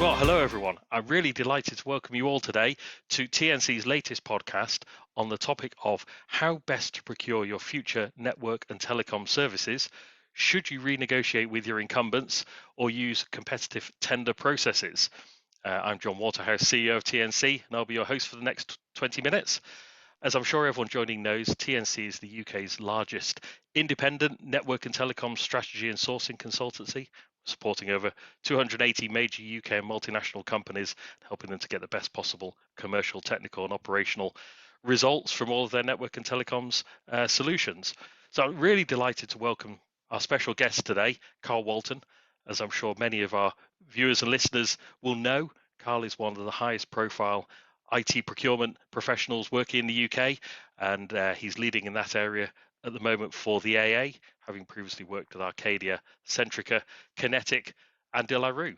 Well, hello everyone. I'm really delighted to welcome you all today to TNC's latest podcast on the topic of how best to procure your future network and telecom services. Should you renegotiate with your incumbents or use competitive tender processes? I'm John Waterhouse, CEO of TNC, and I'll be your host for the next 20 minutes. As I'm sure everyone joining knows, TNC is the UK's largest independent network and telecom strategy and sourcing consultancy, supporting over 280 major UK and multinational companies, helping them to get the best possible commercial, technical, and operational results from all of their network and telecoms solutions. So I'm really delighted to welcome our special guest today, Karl Walton. As I'm sure many of our viewers and listeners will know, Karl is one of the highest profile IT procurement professionals working in the UK, and he's leading in that area at the moment for the AA, having previously worked with Arcadia, Centrica, Kinetic, and De La Rue.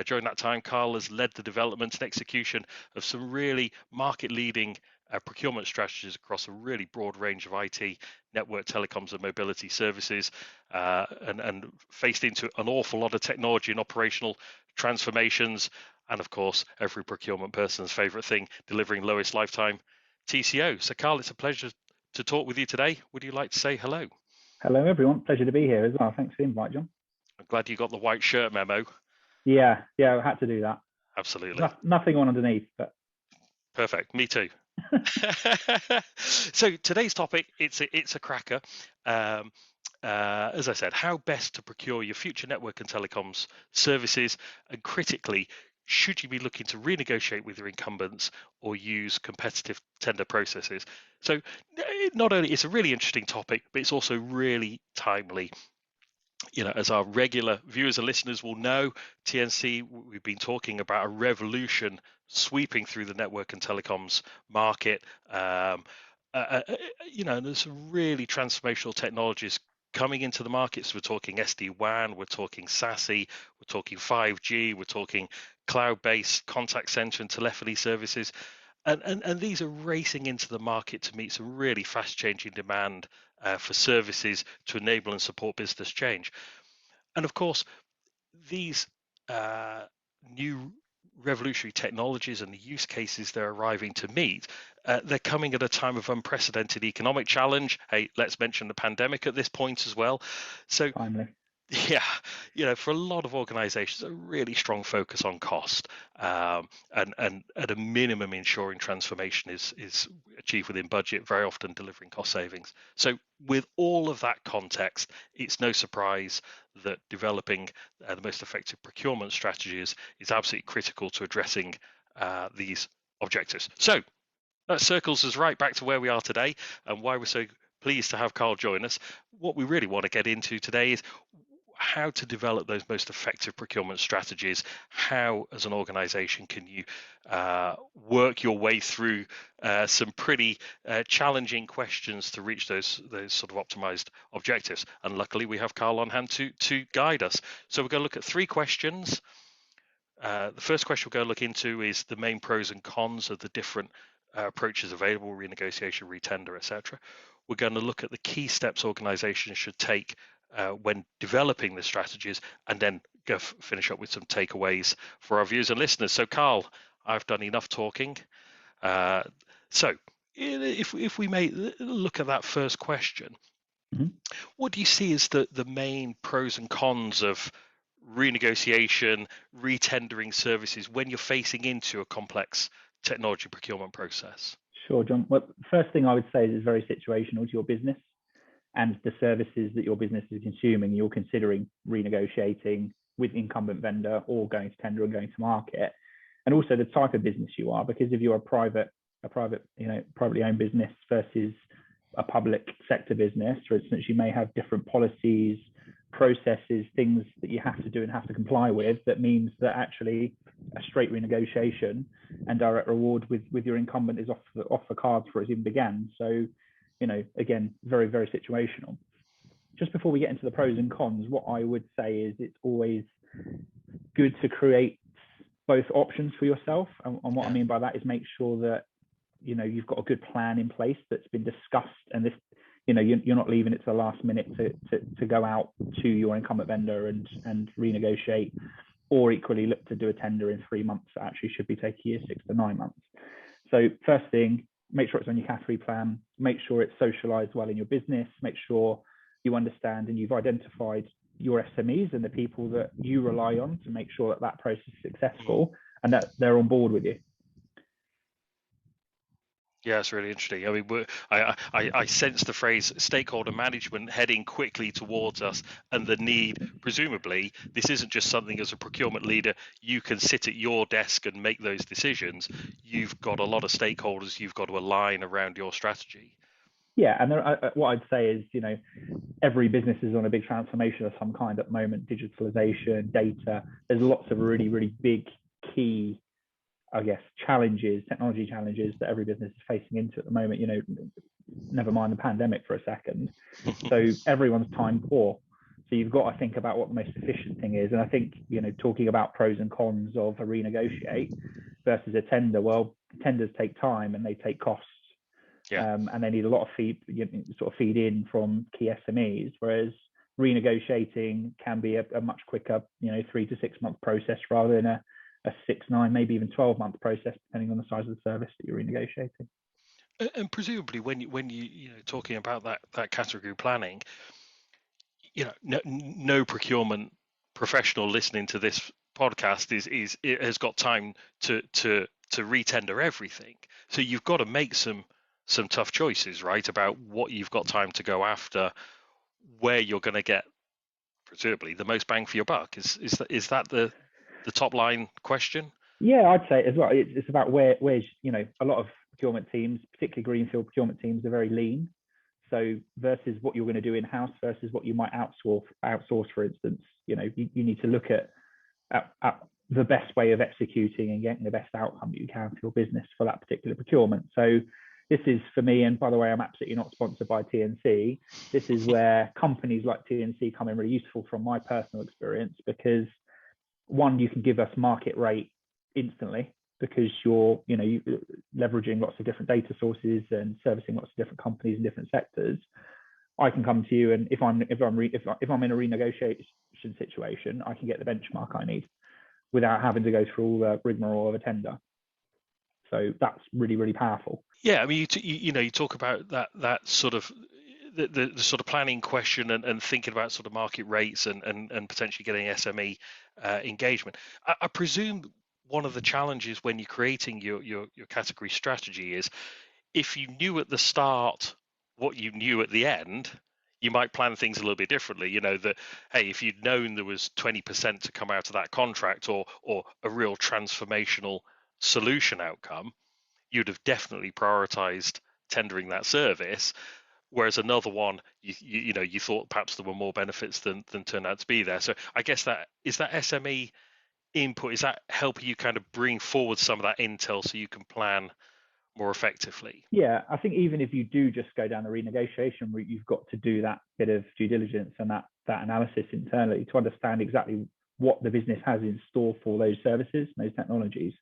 During that time, Karl has led the development and execution of some really market-leading procurement strategies across a really broad range of IT, network, telecoms, and mobility services, and faced into an awful lot of technology and operational transformations. And of course, every procurement person's favorite thing, delivering lowest lifetime TCO. So, Karl, it's a pleasure to talk with you today. Would you like to say hello? Hello, everyone. Pleasure to be here as well. Thanks for the invite, John. I'm glad you got the white shirt memo. Yeah, I had to do that. Absolutely. Nothing on underneath, but perfect. Me too. So today's topic, it's a cracker. As I said, how best to procure your future network and telecoms services, and critically, should you be looking to renegotiate with your incumbents or use competitive tender processes? So not only it's a really interesting topic, but it's also really timely. You know, as our regular viewers and listeners will know, TNC, we've been talking about a revolution sweeping through the network and telecoms market. You know, there's some really transformational technologies coming into the market. So we're talking SD-WAN, we're talking SASE, we're talking 5G, we're talking cloud-based contact center and telephony services. And these are racing into the market to meet some really fast-changing demand for services to enable and support business change. And of course, these new revolutionary technologies and the use cases they're arriving to meet, they're coming at a time of unprecedented economic challenge. Hey, let's mention the pandemic at this point as well. So finally. Yeah, you know, for a lot of organizations, a really strong focus on cost, and at a minimum ensuring transformation is achieved within budget, very often delivering cost savings. So with all of that context, it's no surprise that developing the most effective procurement strategies is absolutely critical to addressing these objectives. So that circles us right back to where we are today and why we're so pleased to have Karl join us. What we really want to get into today is how to develop those most effective procurement strategies. How, as an organization, can you work your way through some pretty challenging questions to reach those sort of optimized objectives? And luckily, we have Karl on hand to guide us. So we're going to look at three questions. The first question we're going to look into is the main pros and cons of the different approaches available: renegotiation, retender, etc. We're going to look at the key steps organizations should take when developing the strategies, and then go finish up with some takeaways for our viewers and listeners. So, Karl, I've done enough talking. So, if we may look at that first question, what do you see as the main pros and cons of renegotiation, retendering services when you're facing into a complex technology procurement process? Sure, John. Well, first thing I would say is it's very situational to your business and the services that your business is consuming. You're considering renegotiating with incumbent vendor or going to tender and going to market, and also the type of business you are. Because if you're a private, privately owned business versus a public sector business, for instance, you may have different policies, processes, things that you have to do and have to comply with. That means that actually a straight renegotiation and direct reward with your incumbent is off the cards before it even began. So, you know, again, very, very situational. Just before we get into the pros and cons, what I would say is it's always good to create both options for yourself. And what I mean by that is make sure that, you know, you've got a good plan in place that's been discussed, and this, you know, you're not leaving it to the last minute to go out to your incumbent vendor and renegotiate or equally look to do a tender in 3 months that actually should be taking you 6 to 9 months. So first thing, make sure it's on your category plan, make sure it's socialized well in your business, make sure you understand and you've identified your SMEs and the people that you rely on to make sure that that process is successful and that they're on board with you. Yeah, it's really interesting. I mean, I sense the phrase stakeholder management heading quickly towards us, and the need, presumably, this isn't just something as a procurement leader, you can sit at your desk and make those decisions. You've got a lot of stakeholders you've got to align around your strategy. Yeah, and what I'd say is, every business is on a big transformation of some kind at the moment, digitalization, data. There's lots of really, really big key, I guess, technology challenges that every business is facing into at the moment, never mind the pandemic for a second. So everyone's time poor. So you've got to think about what the most efficient thing is. And I think, talking about pros and cons of a renegotiate versus a tender, well, tenders take time and they take costs. Yeah. And they need a lot of feed in from key SMEs, whereas renegotiating can be a much quicker, 3 to 6 month process rather than a 6, 9, maybe even 12-month process, depending on the size of the service that you're renegotiating. And presumably, when you talking about that category planning, no procurement professional listening to this podcast has got time to retender everything. So you've got to make some tough choices, right, about what you've got time to go after, where you're going to get presumably the most bang for your buck. Is that the top line question? Yeah, I'd say as well. It's about where's a lot of procurement teams, particularly greenfield procurement teams, are very lean. So versus what you're going to do in house versus what you might outsource, for instance, you need to look at the best way of executing and getting the best outcome that you can for your business for that particular procurement. So this is for me, and by the way, I'm absolutely not sponsored by TNC. This is where companies like TNC come in really useful from my personal experience, because one, you can give us market rate instantly because you're leveraging lots of different data sources and servicing lots of different companies in different sectors. I can come to you, and if I'm in a renegotiation situation, I can get the benchmark I need without having to go through all the rigmarole of a tender. So that's really, really powerful. Yeah, I mean, you talk about that sort of the sort of planning question and thinking about sort of market rates and potentially getting SME engagement. I presume one of the challenges when you're creating your category strategy is if you knew at the start what you knew at the end, you might plan things a little bit differently. That, hey, if you'd known there was 20% to come out of that contract or a real transformational solution outcome, you'd have definitely prioritized tendering that service. Whereas another one, you thought perhaps there were more benefits than turned out to be there. So I guess that SME input, is that helping you kind of bring forward some of that intel so you can plan more effectively? Yeah, I think even if you do just go down the renegotiation route, you've got to do that bit of due diligence and that analysis internally to understand exactly what the business has in store for those services, those technologies.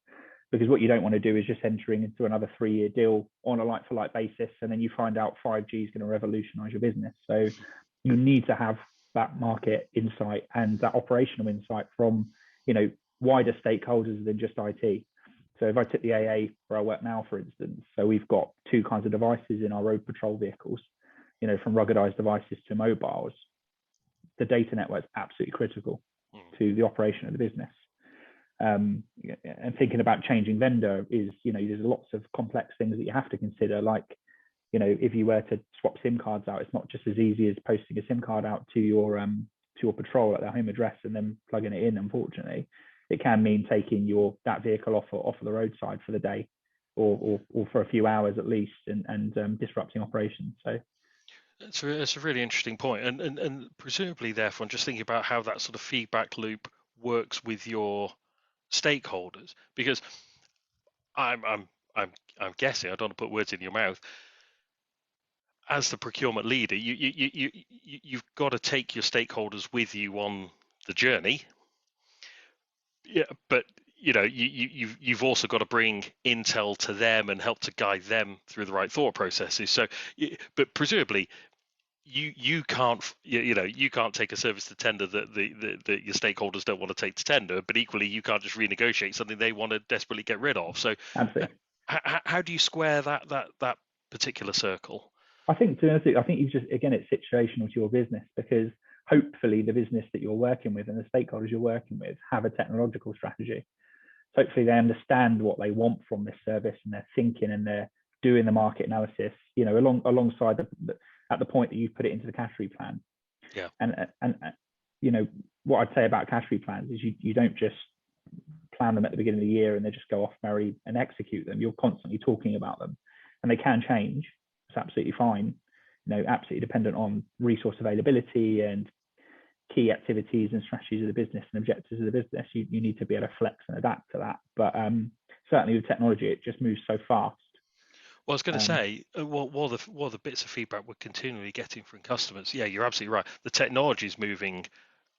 Because what you don't want to do is just entering into another 3-year deal on a like-for-like basis, and then you find out 5G is going to revolutionize your business. So you need to have that market insight and that operational insight from wider stakeholders than just IT. So if I took the AA where I work now, for instance, so we've got 2 kinds of devices in our road patrol vehicles, from ruggedized devices to mobiles. The data network is absolutely critical to the operation of the business. And thinking about changing vendor is, there's lots of complex things that you have to consider. Like, if you were to swap SIM cards out, it's not just as easy as posting a SIM card out to your patrol at their home address and then plugging it in. Unfortunately, it can mean taking that vehicle off of the roadside for the day, or for a few hours at least, and disrupting operations. So it's a really interesting point, and presumably, therefore, I'm just thinking about how that sort of feedback loop works with your stakeholders, because I'm guessing, I don't want to put words in your mouth, as the procurement leader, you've got to take your stakeholders with you on the journey. Yeah, but you've also got to bring intel to them and help to guide them through the right thought processes. So, but presumably, you can't you can't take a service to tender that the your stakeholders don't want to take to tender, but equally you can't just renegotiate something they want to desperately get rid of. So Absolutely. how do you square that particular circle? I think, to be honest, I think you just, again, it's situational to your business, because hopefully the business that you're working with and the stakeholders you're working with have a technological strategy. So hopefully they understand what they want from this service, and they're thinking and they're doing the market analysis, alongside at the point that you've put it into the category plan. Yeah. And what I'd say about category plans is you don't just plan them at the beginning of the year and they just go off merry and execute them. You're constantly talking about them, and they can change. It's absolutely fine. Absolutely dependent on resource availability and key activities and strategies of the business and objectives of the business. You need to be able to flex and adapt to that. But certainly with technology, it just moves so fast. Well, I was going to say, what are the bits of feedback we're continually getting from customers? Yeah, you're absolutely right. The technology is moving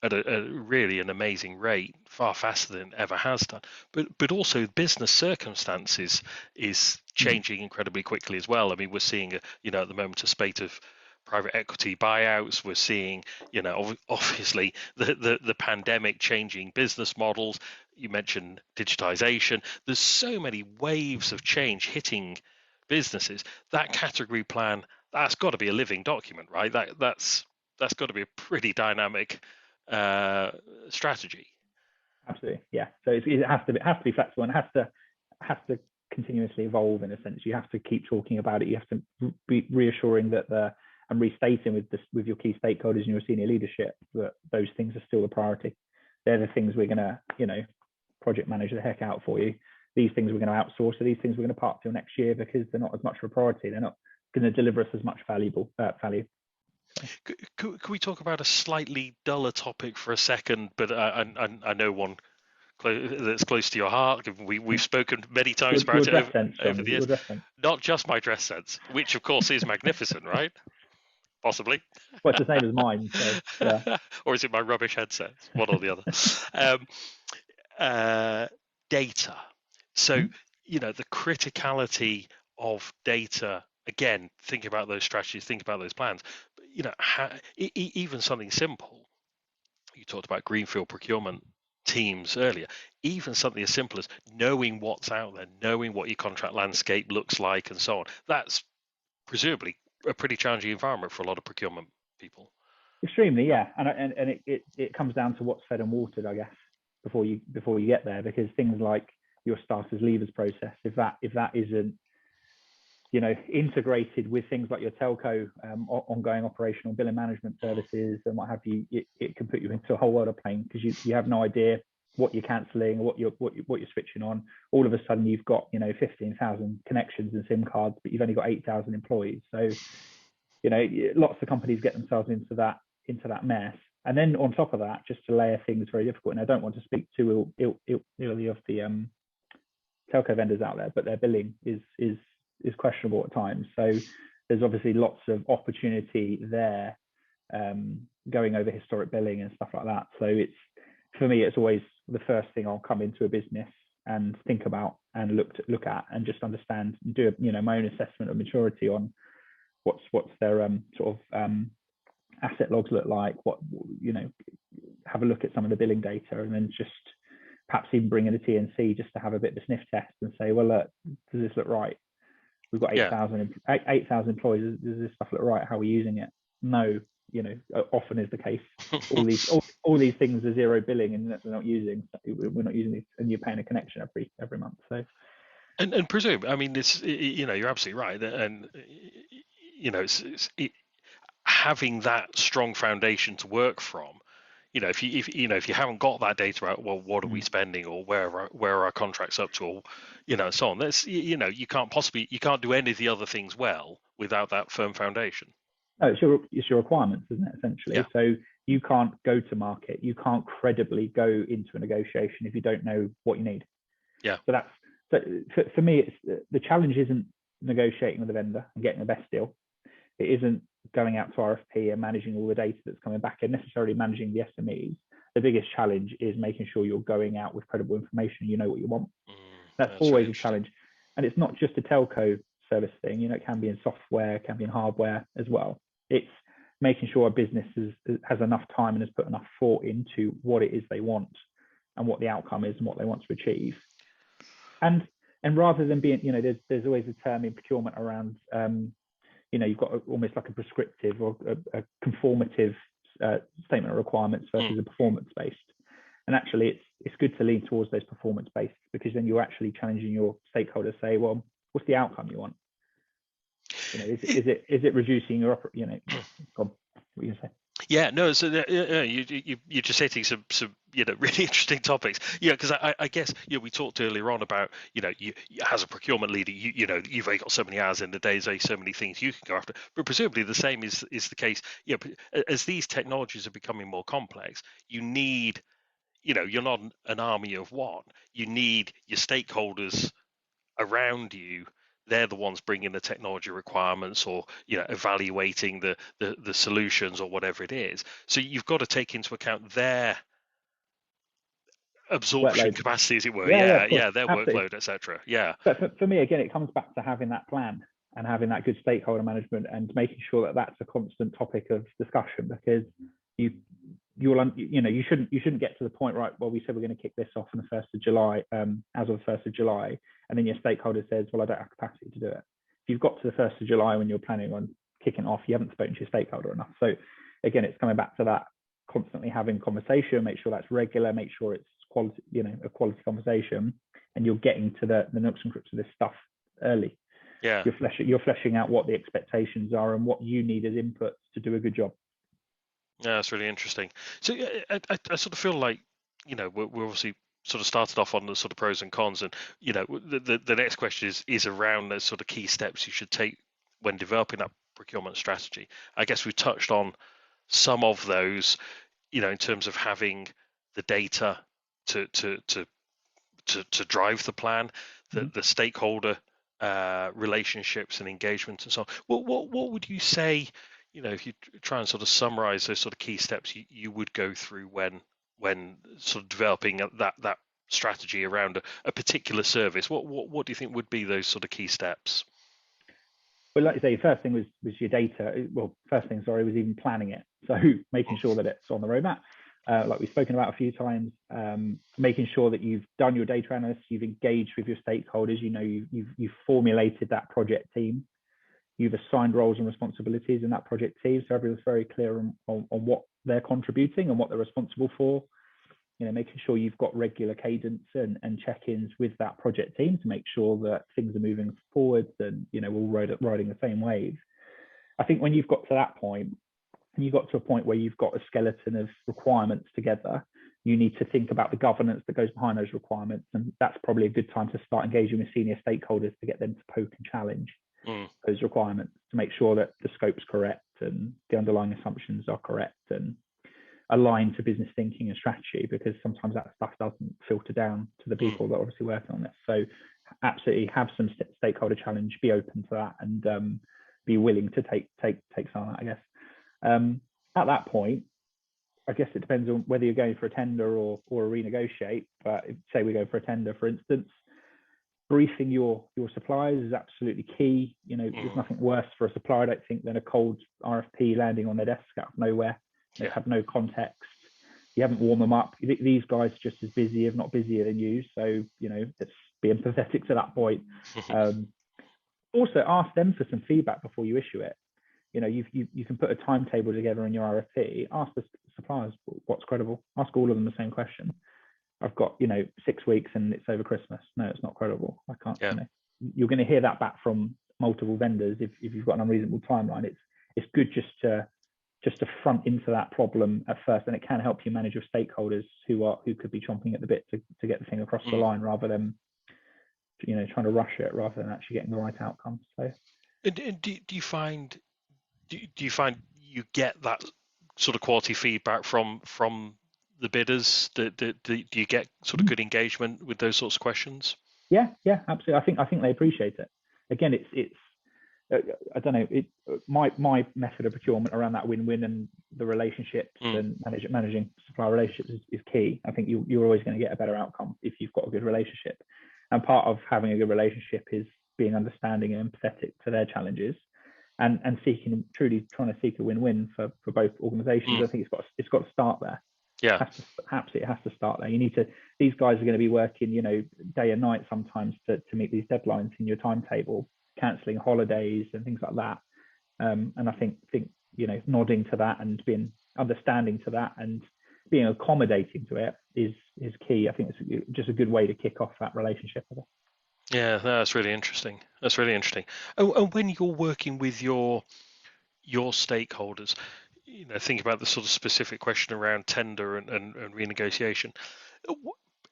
at a really an amazing rate, far faster than it ever has done. But also business circumstances is changing incredibly quickly as well. I mean, we're seeing at the moment a spate of private equity buyouts. We're seeing, obviously the pandemic changing business models. You mentioned digitization. There's so many waves of change hitting businesses. That category plan, that's got to be a living document, right? That's got to be a pretty dynamic strategy. Absolutely, yeah. So it has to be flexible, and has to continuously evolve. In a sense, you have to keep talking about it. You have to be reassuring that and restating with your key stakeholders and your senior leadership that those things are still the priority. They're the things we're going to project manage the heck out for you. These things we're going to outsource, so these things we're going to park till next year because they're not as much of a priority. They're not going to deliver us as much value. Could we talk about a slightly duller topic for a second? But I know one that's close to your heart. We've spoken many times about it over the years. Not just my dress sense, which of course is magnificent, right? Possibly. Well, it's the same as mine. So, yeah. Or is it my rubbish headset? One or the other. Data. So, the criticality of data, again, think about those strategies, think about those plans. Even something simple, you talked about greenfield procurement teams earlier, even something as simple as knowing what's out there, knowing what your contract landscape looks like and so on. That's presumably a pretty challenging environment for a lot of procurement people. Extremely, yeah. And it comes down to what's fed and watered, I guess, before you get there, because things like your starters leavers process, if that isn't integrated with things like your telco ongoing operational billing management services and what have you, it can put you into a whole world of pain, because you have no idea what you're cancelling or what you're switching on. All of a sudden you've got 15,000 connections and SIM cards, but you've only got 8,000 employees. So lots of companies get themselves into that mess. And then on top of that, just to layer things very difficult, and I don't want to speak too illy of the telco vendors out there, but their billing is questionable at times. So there's obviously lots of opportunity there, going over historic billing and stuff like that. So for me, it's always the first thing I'll come into a business and think about and look at and just understand and do my own assessment of maturity on what's their sort of asset logs look like, have a look at some of the billing data, and then just perhaps even bring in a TNC just to have a bit of a sniff test and say, well, look, does this look right? We've got 8,000 employees. Does this stuff look right? How are we using it? No, often is the case. All these things are zero billing and we're not using. We're not using it, and you're paying a connection every month. So, and presume, I mean, this, you're absolutely right, and having that strong foundation to work from. If you haven't got that data out, well, what are we spending, or where are our contracts up to, or so on. That's you can't do any of the other things well without that firm foundation. No, it's your requirements, isn't it, essentially? Yeah. So you can't go to market, you can't credibly go into a negotiation if you don't know what you need. Yeah. So for me, it's the challenge isn't negotiating with the vendor and getting the best deal. It isn't going out to RFP and managing all the data that's coming back and necessarily managing the SMEs. The biggest challenge is making sure you're going out with credible information. You know what you want. That's always a challenge. And it's not just a telco service thing. It can be in software, it can be in hardware as well. It's making sure a business has enough time and has put enough thought into what it is they want and what the outcome is and what they want to achieve. And rather than being, there's always a term in procurement around, you've got almost like a prescriptive or a conformative statement of requirements versus a performance-based. And actually, it's good to lean towards those performance-based, because then you're actually challenging your stakeholders. Say, well, what's the outcome you want? Is it reducing your what do you say? Yeah, no. So you're just hitting some really interesting topics. Yeah, because I guess we talked earlier on about you as a procurement leader, you've only got so many hours in the day, so many things you can go after. But presumably the same is the case. As these technologies are becoming more complex, you need you're not an army of one. You need your stakeholders around you. They're the ones bringing the technology requirements, or evaluating the solutions, or whatever it is. So you've got to take into account their absorption Workload. capacity, as it were. Their Absolutely. Workload, etc. Yeah. But for me, again, it comes back to having that plan and having that good stakeholder management and making sure that that's a constant topic of discussion, because you shouldn't get to the point, right, well, we said we're going to kick this off on the 1st of July, as of the 1st of July, and then your stakeholder says, well, I don't have capacity to do it. If you've got to the 1st of July when you're planning on kicking off, you haven't spoken to your stakeholder enough. So again, it's coming back to that, constantly having conversation, make sure that's regular, make sure it's quality, a quality conversation, and you're getting to the nooks and crannies of this stuff early. Yeah. You're fleshing out what the expectations are and what you need as inputs to do a good job. Yeah, that's really interesting. So I sort of feel like, we're obviously sort of started off on the sort of pros and cons, and the next question is around those sort of key steps you should take when developing that procurement strategy. I guess we touched on some of those, in terms of having the data to drive the plan, the stakeholder relationships and engagement and so on. What would you say, if you try and sort of summarize those sort of key steps you would go through when sort of developing that strategy around a particular service? What do you think would be those sort of key steps? Well, like you say, first thing was your data. Well, first thing, sorry, was even planning it. So making sure that it's on the roadmap, like we've spoken about a few times, making sure that you've done your data analysis, you've engaged with your stakeholders, you've formulated that project team, you've assigned roles and responsibilities in that project team, so everyone's very clear on what they're contributing and what they're responsible for. Making sure you've got regular cadence and check-ins with that project team to make sure that things are moving forwards and we're all riding the same wave. I think when you've got to that point, and you've got to a point where you've got a skeleton of requirements together, you need to think about the governance that goes behind those requirements, and that's probably a good time to start engaging with senior stakeholders to get them to poke and challenge those requirements, to make sure that the scope's correct and the underlying assumptions are correct and aligned to business thinking and strategy, because sometimes that stuff doesn't filter down to the people that are obviously working on it. So absolutely have some stakeholder challenge, be open to that, and be willing to take some of that, I guess. At that point, I guess it depends on whether you're going for a tender or a renegotiate. But say we go for a tender, for instance, briefing your suppliers is absolutely key. There's nothing worse for a supplier, I don't think, than a cold RFP landing on their desk out of nowhere. They have no context. You haven't warmed them up. These guys are just as busy, if not busier than you. So, let's be empathetic to that point. Also, ask them for some feedback before you issue it. You can put a timetable together in your RFP. Ask the suppliers what's credible. Ask all of them the same question. I've got 6 weeks and it's over Christmas. No, it's not credible. I can't. Yeah. You're going to hear that back from multiple vendors if you've got an unreasonable timeline. It's good just to front into that problem at first, and it can help you manage your stakeholders who could be chomping at the bit to get the thing across the line, rather than trying to rush it rather than actually getting the right outcome. So, and do you find you get that sort of quality feedback from the bidders? Do you get sort of good engagement with those sorts of questions? Yeah, absolutely. I think they appreciate it. Again, it's I don't know. My method of procurement around that win-win and the relationships and managing supplier relationships is key. I think you're always going to get a better outcome if you've got a good relationship. And part of having a good relationship is being understanding and empathetic to their challenges, and truly trying to seek a win-win for both organizations. I think it's got to start there. Yeah. It has to start there. These guys are going to be working, day and night sometimes to meet these deadlines in your timetable, cancelling holidays and things like that. And I think nodding to that and being understanding to that and being accommodating to it is key. I think it's just a good way to kick off that relationship. Yeah, that's really interesting. And when you're working with your stakeholders, think about the sort of specific question around tender and renegotiation.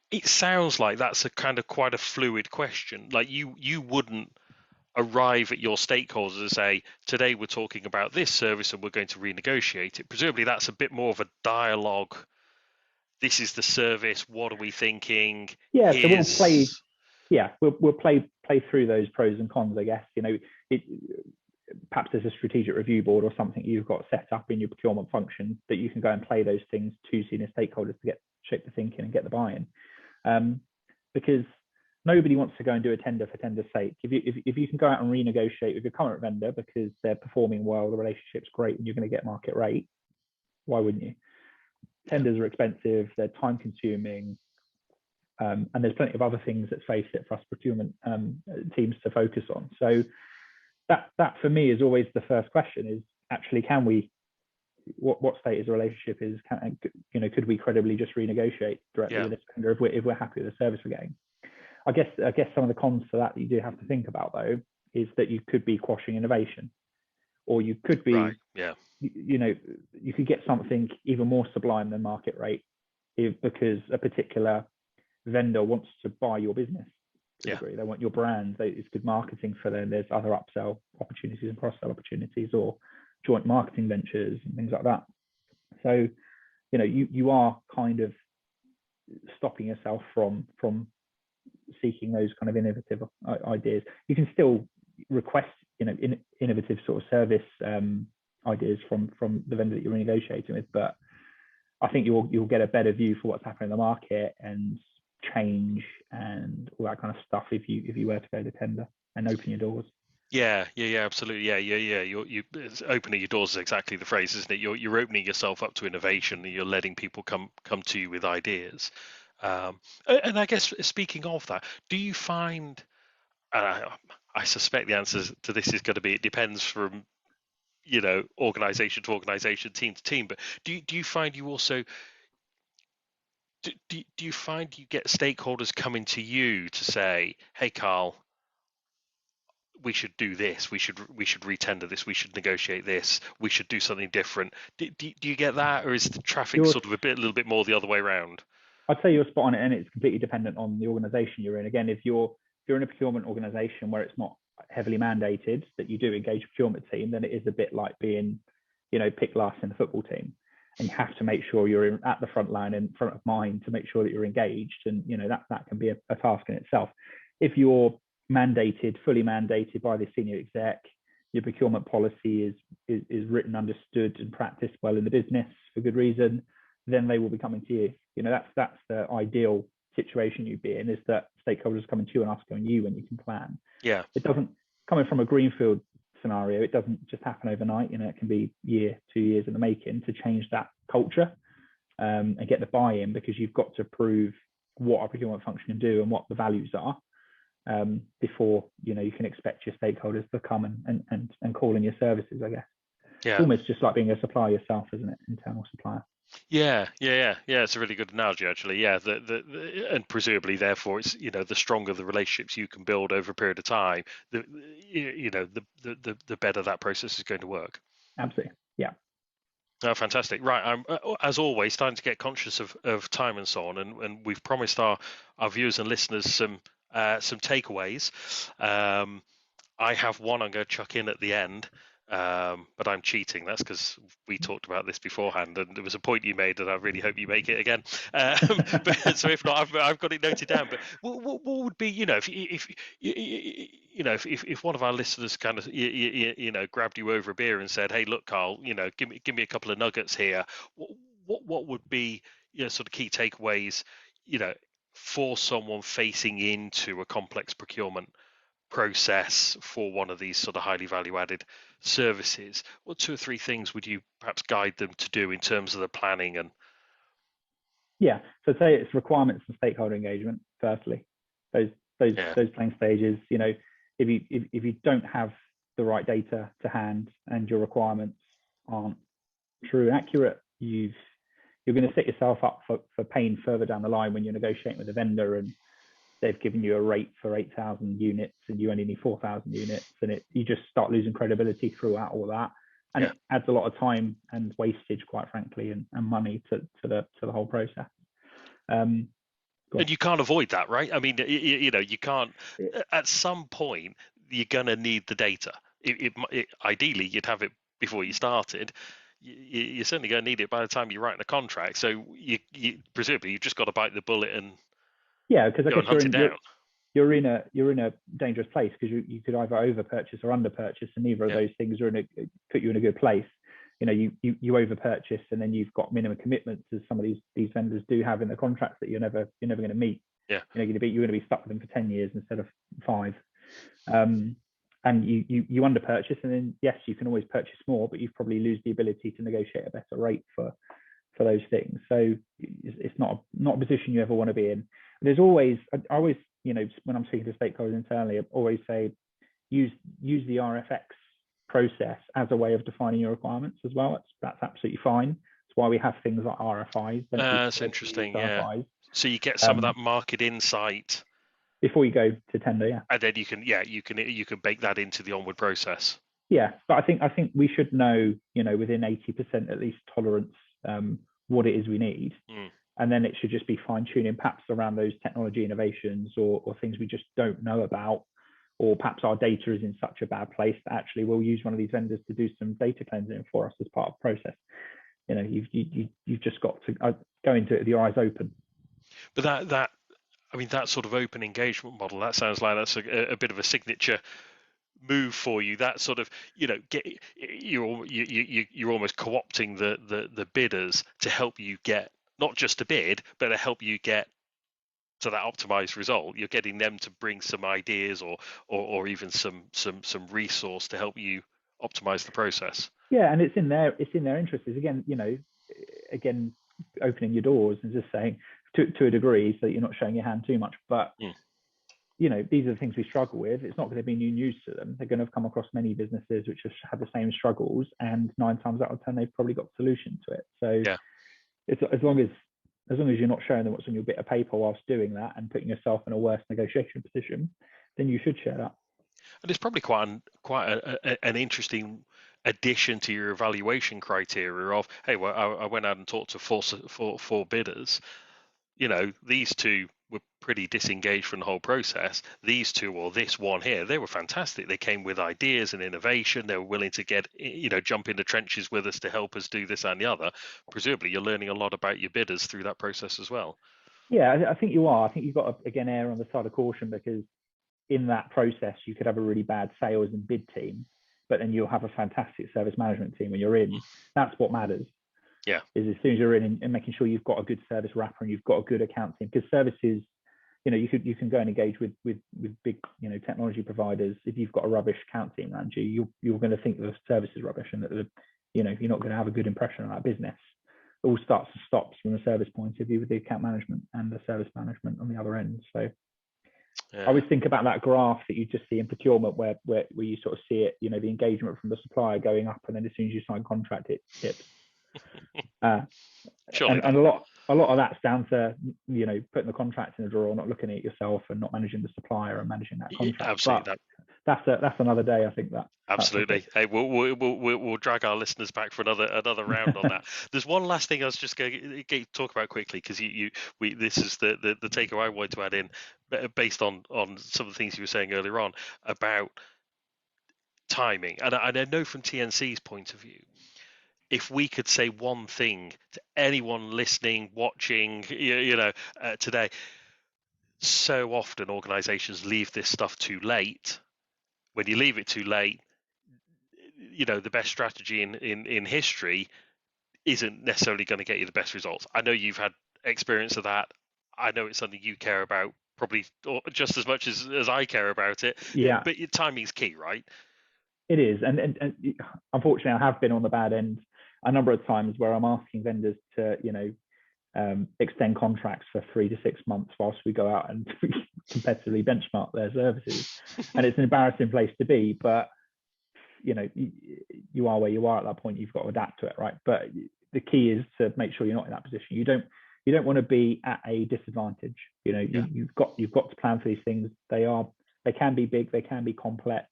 It sounds like that's a kind of quite a fluid question. Like you wouldn't arrive at your stakeholders and say, today we're talking about this service and we're going to renegotiate it. Presumably that's a bit more of a dialogue. This is the service. What are we thinking? Yeah, so we'll play through those pros and cons, I guess. Perhaps there's a strategic review board or something you've got set up in your procurement function that you can go and play those things to senior stakeholders to shape the thinking and get the buy-in. Because nobody wants to go and do a tender for tender's sake. If you can go out and renegotiate with your current vendor because they're performing well, the relationship's great, and you're going to get market rate, why wouldn't you? Tenders are expensive, they're time consuming, and there's plenty of other things, let's face it, for us procurement teams to focus on. So that for me is always the first question: is actually, can we? What state is the relationship? Could we credibly just renegotiate directly with this vendor if we're happy with the service we're getting? I guess some of the cons to that you do have to think about, though, is that you could be quashing innovation, or you could be, you could get something even more sublime than market rate because a particular vendor wants to buy your business. They want your brand. It's good marketing for them. There's other upsell opportunities and cross-sell opportunities, or joint marketing ventures and things like that. So, you are kind of stopping yourself from seeking those kind of innovative ideas. You can still request, innovative sort of service ideas from the vendor that you're renegotiating with, but I think you'll get a better view for what's happening in the market and change and all that kind of stuff if you were to go to tender and open your doors. Yeah, absolutely. Yeah. You opening your doors is exactly the phrase, isn't it? You're opening yourself up to innovation, and you're letting people come to you with ideas. And I guess, speaking of that, do you find? I suspect the answer to this is going to be it depends from organization to organization, team to team. But do you find you also do you find you get stakeholders coming to you to say, hey, Karl, we should do this, we should retender this, we should negotiate this, we should do something different? Do you get that, or is the traffic sort of a little bit more the other way around? I'd say you're spot on it, and it's completely dependent on the organization you're in. Again, if you're in a procurement organization where it's not heavily mandated that you do engage a procurement team, then it is a bit like being, picked last in the football team, and you have to make sure you're at the front line and front of mind to make sure that you're engaged, and that can be a task in itself. If you're fully mandated by the senior exec, your procurement policy is written, understood, and practiced well in the business for good reason, then they will be coming to you. That's the ideal situation you'd be in, is that stakeholders coming to you and asking you when you can plan. Yeah. It doesn't, coming from a greenfield scenario, it doesn't just happen overnight. It can be 2 years in the making to change that culture and get the buy-in, because you've got to prove what a procurement function can do and what the values are before you can expect your stakeholders to come and call in your services, I guess. Yeah. It's almost just like being a supplier yourself, isn't it? Internal supplier. Yeah. It's a really good analogy, actually. Yeah, and presumably, therefore, it's the stronger the relationships you can build over a period of time, the better that process is going to work. Absolutely. Yeah. Oh, fantastic. Right. I'm as always starting to get conscious of time and so on, and we've promised our viewers and listeners some takeaways. I have one I'm going to chuck in at the end. But I'm cheating. That's because we talked about this beforehand, and there was a point you made, and I really hope you make it again. But, so if not, I've got it noted down. But what would be, if one of our listeners kind of, grabbed you over a beer and said, "Hey, look, Karl, give me a couple of nuggets here." What would be, sort of key takeaways, for someone facing into a complex procurement process for one of these sort of highly value added services, what 2 or 3 things would you perhaps guide them to do in terms of the planning? And Yeah, so say it's requirements and stakeholder engagement. Firstly, those yeah, planning stages. If you don't have the right data to hand and your requirements aren't true and accurate, you're going to set yourself up for pain further down the line when you're negotiating with a vendor and they've given you a rate for 8,000 units and you only need 4,000 units, and you just start losing credibility throughout all that, and it adds a lot of time and wastage, quite frankly, and money to the whole process. And you can't avoid that, right? I mean, you can't. At some point, you're going to need the data. Ideally, you'd have it before you started. You're certainly going to need it by the time you're writing a contract. So you presumably you've just got to bite the bullet and because I guess hunt it down. You're in a dangerous place, because you could either over purchase or under purchase, and neither of those things put you in a good place. You over purchase, and then you've got minimum commitments, as some of these vendors do have in the contracts, that you're never going to meet. Yeah, you're going to be stuck with them for 10 years instead of 5. And you under purchase, and then yes, you can always purchase more, but you probably lose the ability to negotiate a better rate for those things. So it's not a position you ever want to be in. There's always, I always, when I'm speaking to stakeholders internally, I always say use the RFX process as a way of defining your requirements as well. That's absolutely fine. That's why we have things like RFIs. That's interesting. Yeah. So you get some of that market insight before you go to tender. Yeah. And then you can bake that into the onward process. Yeah, but I think we should know, within 80% at least tolerance, what it is we need. And then it should just be fine tuning, perhaps around those technology innovations or things we just don't know about, or perhaps our data is in such a bad place that actually we'll use one of these vendors to do some data cleansing for us as part of the process. You've just got to go into it with your eyes open. But that sort of open engagement model, that sounds like that's a bit of a signature move for you. That sort of, you're almost co-opting the bidders to help you get not just a bid, but to help you get to that optimized result. You're getting them to bring some ideas or even some resource to help you optimize the process. Yeah, and it's in their interest. Is again opening your doors and just saying to a degree, so that you're not showing your hand too much. But these are the things we struggle with. It's not going to be new news to them. They're going to have come across many businesses which have had the same struggles, and 9 times out of 10 they've probably got a solution to it. So it's as long as you're not showing them what's on your bit of paper whilst doing that and putting yourself in a worse negotiation position, then you should share that. And it's probably quite an interesting addition to your evaluation criteria of, hey, well, I went out and talked to four bidders. These 2 were pretty disengaged from the whole process. These 2, or this one here, they were fantastic. They came with ideas and innovation. They were willing to jump into trenches with us to help us do this and the other. Presumably, you're learning a lot about your bidders through that process as well. Yeah, I think you are. I think you've got to, again, err on the side of caution, because in that process, you could have a really bad sales and bid team, but then you'll have a fantastic service management team when you're in. That's what matters. Yeah, is as soon as you're in and making sure you've got a good service wrapper and you've got a good account team, because services, you can go and engage with big technology providers. If you've got a rubbish account team around you, you're going to think the service is rubbish, and that you're not going to have a good impression of that business. It all starts and stops from the service point of view with the account management and the service management on the other end. So I always think about that graph that you just see in procurement, where you sort of see it, the engagement from the supplier going up, and then as soon as you sign contract, it dips. And a lot of that's down to putting the contract in the drawer, not looking at it yourself, and not managing the supplier and managing that contract. Absolutely. But that's another day, I think. That absolutely. Hey, we'll drag our listeners back for another round on that. There's one last thing I was just going to talk about quickly, because this is the takeaway I wanted to add in, based on some of the things you were saying earlier on about timing, and I know from TNC's point of view, if we could say one thing to anyone listening, watching, today, so often organizations leave this stuff too late. When you leave it too late, the best strategy in history isn't necessarily going to get you the best results. I know you've had experience of that. I know it's something you care about probably just as much as I care about it. Yeah. But your timing's key, right? It is, and unfortunately, I have been on the bad end a number of times where I'm asking vendors to, extend contracts for 3 to 6 months whilst we go out and competitively benchmark their services, and it's an embarrassing place to be. But you are where you are at that point. You've got to adapt to it, right? But the key is to make sure you're not in that position. You don't want to be at a disadvantage. You've got to plan for these things. They can be big, they can be complex,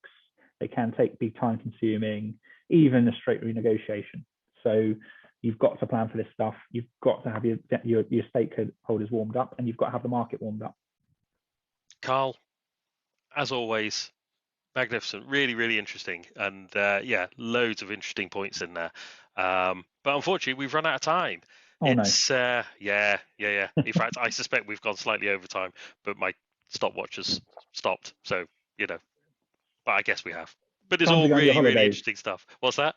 they can be time consuming, even a straight renegotiation. So you've got to plan for this stuff. You've got to have your stakeholders warmed up, and you've got to have the market warmed up. Karl, as always, magnificent, really, really interesting, and loads of interesting points in there. But unfortunately, we've run out of time. Oh, it's no. Yeah. In fact, I suspect we've gone slightly over time, but my stopwatch has stopped. So but I guess we have. But it's all really, really interesting stuff. What's that?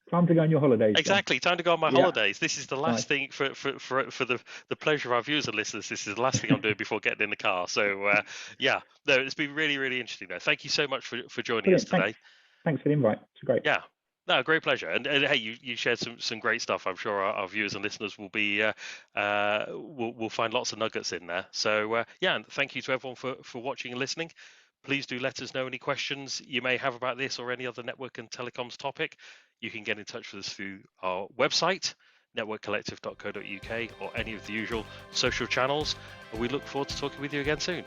Time to go on your holidays. Exactly, Time to go on my holidays. This is the last thing for the pleasure of our viewers and listeners. This is the last thing I'm doing before getting in the car. So it's been really, really interesting. Though, thank you so much for joining us today. Thanks for the invite. It's great. Yeah. No, great pleasure. And hey, you shared some great stuff. I'm sure our viewers and listeners will be will find lots of nuggets in there. So and thank you to everyone for watching and listening. Please do let us know any questions you may have about this or any other network and telecoms topic. You can get in touch with us through our website, networkcollective.co.uk, or any of the usual social channels. And we look forward to talking with you again soon.